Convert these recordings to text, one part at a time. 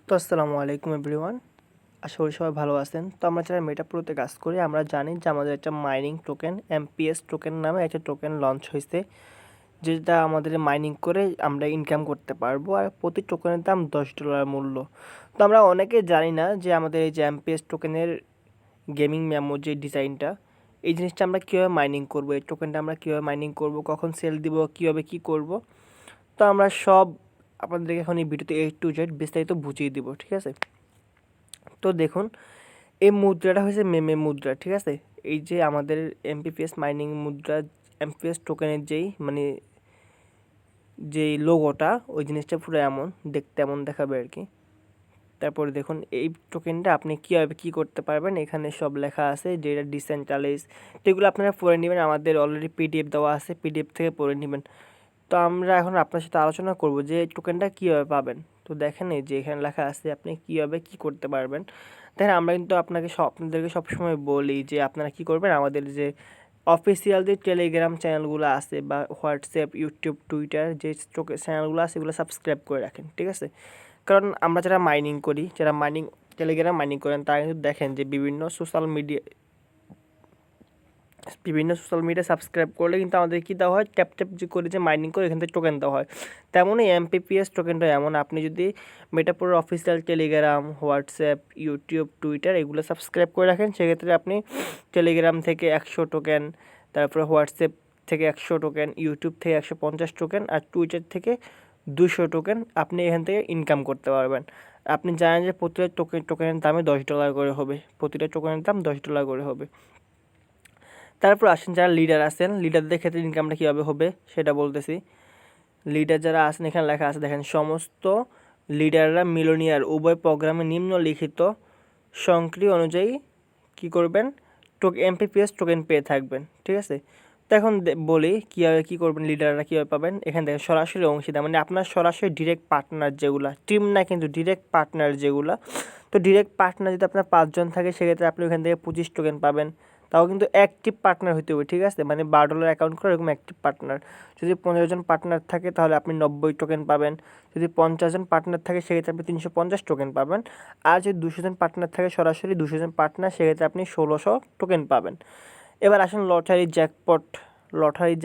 তো আসসালামু আলাইকুম এভরিওয়ান। আশা করি সবাই ভালো আছেন। তো আমরা যারা মেটাপ্রোতে কাজ করি আমরা জানি যে আমাদের একটা মাইনিং টোকেন এমপিএস টোকেন নামে একটা টোকেন লঞ্চ হয়েছে, যেটা আমাদের মাইনিং করে আমরা ইনকাম করতে পারবো। আর প্রতি টোকেনের দাম $10 মূল্য। তো আমরা অনেকে জানি না যে আমাদের এই যে এমপিএস টোকেনের গেমিং মেমো যে ডিজাইনটা, এই জিনিসটা আমরা কীভাবে মাইনিং করবো, এই টোকেনটা আমরা কীভাবে মাইনিং করব, কখন সেল দিব, কীভাবে কী করব। তো আমরা সব আপনাদেরকে এখন এই ভিডিওতে A to Z বিস্তারিত বুঝিয়ে দিব, ঠিক আছে। তো দেখুন, এই মুদ্রাটা হয়েছে মেমে মুদ্রা, ঠিক আছে। এই যে আমাদের এমপিপিএস মাইনিং মুদ্রা, এমপিএস টোকেনের যেই লোগোটা, ওই জিনিসটা পুরো এমন দেখতে, এমন দেখাবে আর কি। তারপরে দেখুন এই টোকেনটা আপনি কীভাবে কী করতে পারবেন, এখানে সব লেখা আছে যে এটা ডিসেন্ট্রালাইজ। তো এগুলো আপনারা পড়ে নেবেন, আমাদের অলরেডি পিডিএফ দেওয়া আছে, পিডিএফ থেকে পড়ে নেবেন। তো আমরা এখন আপনার সাথে আলোচনা করব যে টোকেনটা কীভাবে পাবেন। তো দেখেন এই যে এখানে লেখা আছে আপনি কীভাবে কী করতে পারবেন। দেখেন আমরা কিন্তু আপনাদেরকে সবসময় বলি যে আপনারা কী করবেন, আমাদের যে অফিসিয়াল যে টেলিগ্রাম চ্যানেলগুলো আছে বা হোয়াটসঅ্যাপ, ইউটিউব, টুইটার যে চ্যানেলগুলো আছে এগুলো সাবস্ক্রাইব করে রাখেন, ঠিক আছে। কারণ আমরা যারা মাইনিং করি, যারা টেলিগ্রাম মাইনিং করেন, তারা কিন্তু দেখেন যে বিভিন্ন সোশ্যাল মিডিয়া সাবস্ক্রাইব করলে কিন্তু আমাদের কী দেওয়া হয়, ট্যাপ ট্যাপ যে করে যে মাইনিং করে এখান থেকে টোকেন দেওয়া হয়। তেমনই এমপিপিএস টোকেনটা এমন, আপনি যদি মেটাপুরের official Telegram, WhatsApp, YouTube, Twitter এগুলো সাবস্ক্রাইব করে রাখেন, সেক্ষেত্রে আপনি টেলিগ্রাম থেকে 100 টোকেন, তারপরে হোয়াটসঅ্যাপ থেকে 100 টোকেন, ইউটিউব থেকে 150 টোকেন, আর টুইটার থেকে 200 টোকেন আপনি এখান থেকে ইনকাম করতে পারবেন। আপনি জানেন যে প্রতিটা টোকেনের দামে $10 করে হবে, প্রতিটা টোকেনের দাম $10 করে হবে। তারপর আসেন যারা লিডার আছেন, লিডারদের ক্ষেত্রে ইনকামটা কীভাবে হবে সেটা বলতেছি। লিডার যারা আছেন, এখানে লেখা আছে দেখেন, সমস্ত লিডাররা মিলিয়নিয়ার উভয় প্রোগ্রামে নিম্নলিখিত সংক্রিয় অনুযায়ী কী করবেন, এমপিপিএস টোকেন পেয়ে থাকবেন, ঠিক আছে। তো এখন বলি কীভাবে কী করবেন, লিডাররা কীভাবে পাবেন। এখানে দেখেন সরাসরি অংশীদার, মানে আপনার সরাসরি ডিরেক্ট পার্টনার যেগুলা, টিম না কিন্তু ডিরেক্ট পার্টনার যেগুলা। তো ডিরেক্ট পার্টনার যদি আপনার 5 জন থাকে, সেক্ষেত্রে আপনি ওখান থেকে 25 টোকেন পাবেন। তাও কিন্তু অ্যাক্টিভ পার্টনার হতে হবে, ঠিক আছে, মানে $12 অ্যাকাউন্ট করে এরকম অ্যাক্টিভ পার্টনার। যদি 15 জন পার্টনার থাকে তাহলে আপনি 90 টোকেন পাবেন। যদি 50 জন পার্টনার থাকে সেক্ষেত্রে আপনি 350 টোকেন পাবেন। আর যদি 200 জন পার্টনার থাকে, সরাসরি 200 জন পার্টনার, সেক্ষেত্রে আপনি 1600 টোকেন পাবেন। এবার আসেন লটারি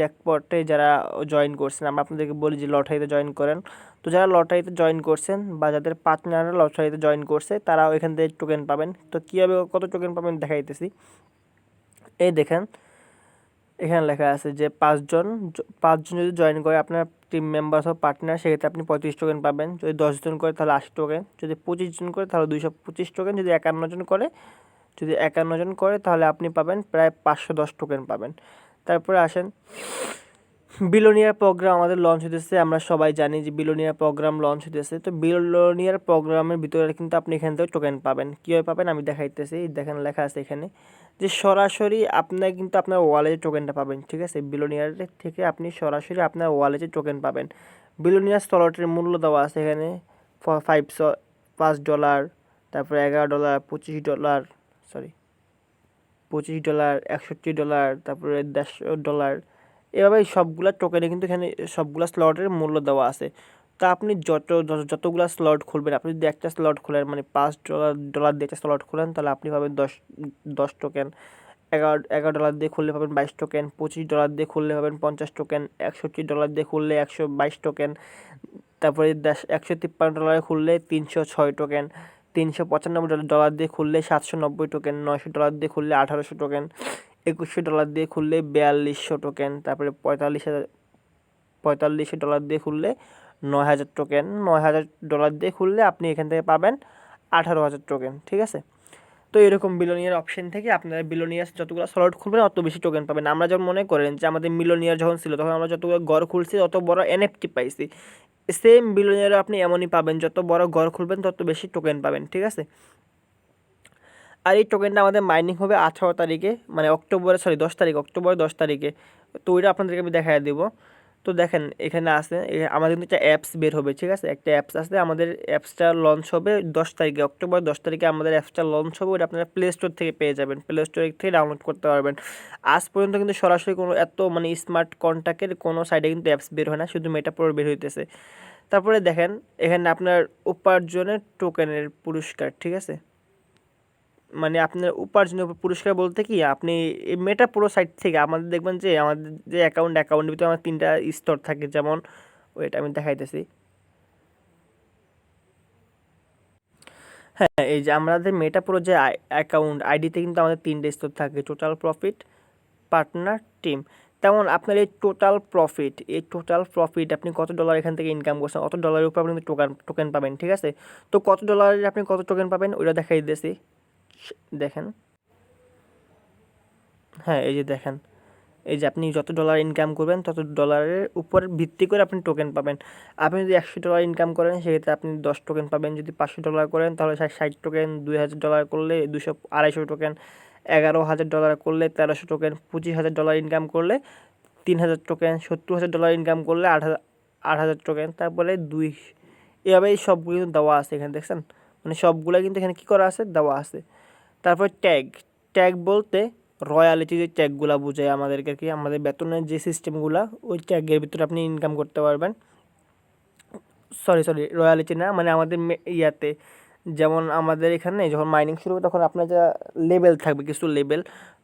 জ্যাকপটে যারা জয়েন করছেন, আমরা আপনাদেরকে বলি যে লটারিতে জয়েন করেন। তো যারা লটারিতে জয়েন করছেন বা যাদের পার্টনাররা লটারিতে জয়েন করছে, তারাও এখান থেকে টোকেন পাবেন। তো কীভাবে কত টোকেন পাবেন দেখাইতেছি। এই দেখেন এখানে লেখা আছে যে 5 জন যদি জয়েন করে আপনার টিম মেম্বার অথবা পার্টনার, সেক্ষেত্রে আপনি 35 টোকেন পাবেন। যদি 10 জন করে তাহলে 80 টোকেন, যদি 25 জন করে তাহলে 225 টোকেন, যদি 51 জন করে তাহলে আপনি পাবেন প্রায় 510 টোকেন পাবেন। তারপরে আসেন বিলোনিয়ার প্রোগ্রাম আমাদের লঞ্চ হতেছে, আমরা সবাই জানি যে বিলোনিয়ার প্রোগ্রাম লঞ্চ হতেছে। তো বিলোনিয়ার প্রোগ্রামের ভিতরে কিন্তু আপনি এখান থেকে টোকেন পাবেন। কীভাবে পাবেন আমি দেখাইতেছি। দেখেন লেখা আছে এখানে যে সরাসরি আপনার কিন্তু আপনার ওয়ালেটে টোকেনটা পাবেন, ঠিক আছে। বিলোনিয়ার থেকে আপনি সরাসরি আপনার ওয়ালেটে টোকেন পাবেন। বিলোনিয়ার স্লটের মূল্য দেওয়া আছে এখানে $5, তারপরে $11, $25, $61, তারপরে $150। এভাবে সবগুলা টোকেনে কিন্তু এখানে সবগুলা স্লটের মূল্য দেওয়া আছে। তা আপনি যতগুলা স্লট খুলবেন, আপনি যদি একটা স্লট খোলেন, মানে $5 দিয়ে একটা স্লট খোলেন, তাহলে আপনি পাবেন 10 টোকেন। $11 দিয়ে খুললে পাবেন 22 টোকেন, $25 দিয়ে খুললে পাবেন 50 টোকেন, $61 দিয়ে খুললে 122 টোকেন, তারপরে $153 খুললে 306 টোকেন, $395 দিয়ে খুললে 790 টোকেন, $900 দিয়ে খুললে 1800 টোকেন, $2100 দিয়ে খুললে 4200 টোকেন, তারপরে $4500 দিয়ে খুললে 9000 টোকেন, $9000 দিয়ে খুললে আপনি এখান থেকে পাবেন 18,000 টোকেন, ঠিক আছে। তো এরকম বিলোনিয়ার অপশন থেকে আপনারা বিলোনিয়ার যতগুলো স্লট খুলবেন অত বেশি টোকেন পাবেন। আমরা যেমন মনে করেন যে আমাদের মিলোনিয়ার যখন ছিল, তখন আমরা যতগুলো ঘর খুলছি তত বড় এনএফটি পাইছি। সেম বিলোনিয়ারও আপনি এমনই পাবেন, যত বড় ঘর খুলবেন তত বেশি টোকেন পাবেন, ঠিক আছে। আর এই টোকেনটা আমাদের মাইনিং হবে 18 তারিখে, মানে অক্টোবর 10 তারিখে। তো ওইটা আপনাদেরকে আমি দেখাই দেবো। তো দেখেন এখানে আছে, আমাদের কিন্তু একটা অ্যাপস বের হবে, ঠিক আছে। একটা অ্যাপস আছে, আমাদের অ্যাপসটা লঞ্চ হবে 10 তারিখে, অক্টোবর 10 তারিখে আমাদের অ্যাপসটা লঞ্চ হবে। ওটা আপনারা প্লে স্টোর থেকে পেয়ে যাবেন, প্লে স্টোর থেকে ডাউনলোড করতে পারবেন। আজ পর্যন্ত কিন্তু সরাসরি কোনো এত মানে স্মার্ট কন্ট্যাক্টের কোনো সাইডে কিন্তু অ্যাপস বের হয় না, শুধু মেটাপ্রোর বের হইতেছে। তারপরে দেখেন এখানে আপনার উপার্জনের টোকেনের পুরস্কার, ঠিক আছে, মানে আপনার উপার্জনের পুরস্কার বলতে কি আপনি এই মেটা পুরো সাইট থেকে আমাদের দেখবেন যে আমাদের যে অ্যাকাউন্টের ভিতরে আমার 3টা স্তর থাকে, যেমন ওয়েট আমি দেখাইতেছি। হ্যাঁ, এই যে আমাদের মেটা পুরো যে অ্যাকাউন্ট আইডিতে কিন্তু আমাদের 3টে স্তর থাকে, টোটাল প্রফিট, পার্টনার, টিম। তেমন আপনার এই টোটাল প্রফিট আপনি কত ডলার এখান থেকে ইনকাম করছেন, অত ডলারের উপর আপনি টোকেন পাবেন, ঠিক আছে। তো কত ডলারের আপনি কত টোকেন পাবেন ওইটা দেখাই দিতেছি, দেখেন। হ্যাঁ, এই যে দেখেন, এই যে আপনি যত ডলার ইনকাম করবেন তত ডলারের উপর ভিত্তি করে আপনি টোকেন পাবেন। আপনি যদি $100 ইনকাম করেন সেক্ষেত্রে আপনি 10 টোকেন পাবেন, যদি $500 করেন তাহলে 60 টোকেন, $2000 করলে 200 টোকেন, $11,000 করলে 1300 টোকেন, $25,000 ইনকাম করলে 3000 টোকেন, $70,000 ইনকাম করলে 8,000 টোকেন, তারপরে এভাবে এই সবগুলো কিন্তু দেওয়া আছে এখানে, দেখছেন, মানে সবগুলো কিন্তু এখানে কী করা আছে, দেওয়া আছে। তারপর ট্যাগ, ট্যাগ বলতে রয়্যালিটি যে ট্যাগগুলো বোঝায় আমাদেরকে, কি আমাদের বেতনের যে সিস্টেমগুলো, ওই ট্যাগের ভিতরে আপনি ইনকাম করতে পারবেন। সরি রয়্যালিটি না, মানে আমাদের ইয়াতে যেমন আমাদের এখানে যখন মাইনিং শুরু হবে তখন আপনার যা লেভেল থাকবে, কিছু লেভেল,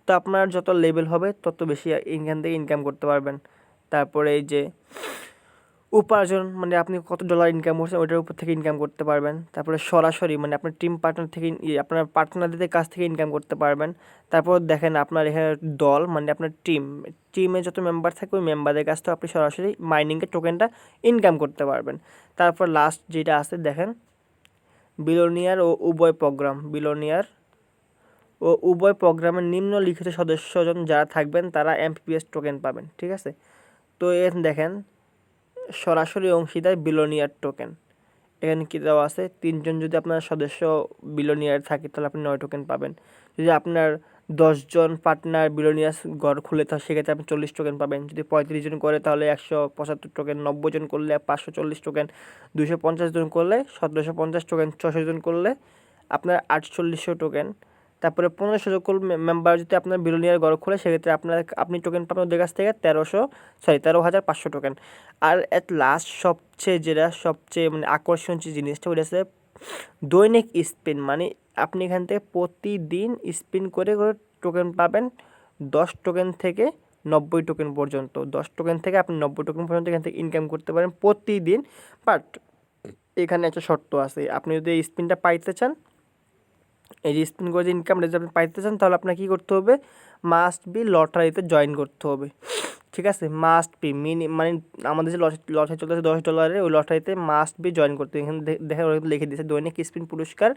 তো আপনার যত লেভেল হবে তত বেশি এখান থেকে ইনকাম করতে পারবেন। তারপরে এই যে উপার্জন, মানে আপনি কত ডলার ইনকাম করছেন ওইটার উপর থেকে ইনকাম করতে পারবেন। তারপরে সরাসরি মানে আপনার টিম পার্টনার থেকে আপনার পার্টনারদের কাছ থেকে ইনকাম করতে পারবেন। তারপর দেখেন আপনার এখানে দল, মানে আপনার টিমে যত মেম্বার থাকে ওই মেম্বারদের কাছ থেকে আপনি সরাসরি মাইনিংয়ের টোকেনটা ইনকাম করতে পারবেন। তারপর লাস্ট যেটা আছে দেখেন, বিলোনিয়ার ও উভয় প্রোগ্রামের নিম্নলিখিত সদস্যজন যারা থাকবেন তারা এমপিপিএস টোকেন পাবেন, ঠিক আছে। তো এর দেখেন সরাসরি অংশীদার বিলোনিয়ার টোকেন, এখানে কী দেওয়া আছে, 3জন যদি আপনার সদস্য বিলোনিয়ার থাকে তাহলে আপনি 9 টোকেন পাবেন। যদি আপনার 10জন পার্টনার বিলোনিয়াস ঘর খুলে তাহলে সেক্ষেত্রে আপনি 40 টোকেন পাবেন। যদি 35জন করে তাহলে 175 টোকেন, 90জন করলে 540 টোকেন, 250 জন করলে 1750 টোকেন, 600 জন করলে আপনার 4800 টোকেন। তারপরে 1500 জন মেম্বার যদি আপনার বিলোনিয়ার ঘর খোলে সেক্ষেত্রে আপনি টোকেন পাবেন ওদের কাছ থেকে 13,500 টোকেন। আর এট লাস্ট সবচেয়ে মানে আকর্ষণ যে জিনিসটা ওইটা হচ্ছে দৈনিক স্পিন, মানে আপনি এখান থেকে প্রতিদিন স্পিন করে করে টোকেন পাবেন 10 টোকেন থেকে 90 টোকেন পর্যন্ত। 10 টোকেন থেকে আপনি 90 টোকেন পর্যন্ত এখান থেকে ইনকাম করতে পারেন প্রতিদিন। বাট এখানে একটা শর্ত আছে, আপনি যদি এই স্পিনটা পাইতে চান, এই যে স্পিন করে যে ইনকামটা যদি আপনি পাইতে চান তাহলে আপনার কী করতে হবে, মাস্ট বি লটারিতে জয়েন করতে হবে, ঠিক আছে। মাস্ট বি মানে আমাদের যে লটারি চলতেছে $10, ওই লটারিতে মাস্ট বি জয়েন করতে হবে। এখানে দেখে ওরা লিখে দিয়েছে দৈনিক স্পিন পুরস্কার,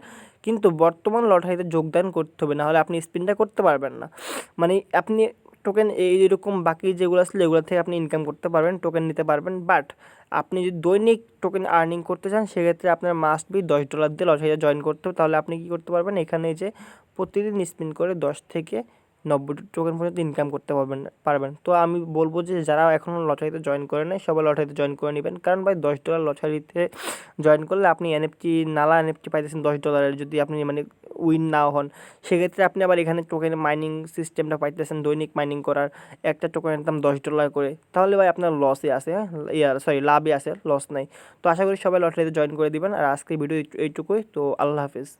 কিন্তু বর্তমান লটারিতে যোগদান করতে হবে, নাহলে আপনি স্পিনটা করতে পারবেন না। মানে আপনি টোকেন এইরকম বাকি যেগুলো আসলে এগুলো থেকে আপনি ইনকাম করতে পারবেন, টোকেন নিতে পারবেন। বাট আপনি যদি দৈনিক টোকেন আর্নিং করতে চান সেক্ষেত্রে আপনার মাস্ট বি $10 দিয়ে লটারিতে জয়েন করতে হবে, তাহলে আপনি কী করতে পারবেন, এখানে যে প্রতিদিন স্পিন করে 10 থেকে 90 টোকেন পর্যন্ত ইনকাম করতে পারবেন। তো আমি বলবো যে যারা এখনও লটারিতে জয়েন করে নাই সবাই লটারিতে জয়েন করে নেবেন, কারণ ভাই $10 লটারিতে জয়েন করলে আপনি নালা এনএফটি পাইতেছেন $10, যদি আপনি মানে উইন নাও হন সেক্ষেত্রে আপনি আবার এখানে টোকেন মাইনিং সিস্টেমটা পাইতেছেন, দৈনিক মাইনিং করার একটা টোকেনের দাম $10 করে, তাহলে ভাই আপনার লসে আছে, হ্যাঁ লাভে আছে, লস নাই। তো আশা করি সবাই লটারিতে জয়েন করে দিবেন। আর আজকের ভিডিও এইটুকুই, তো আল্লাহ হাফিজ।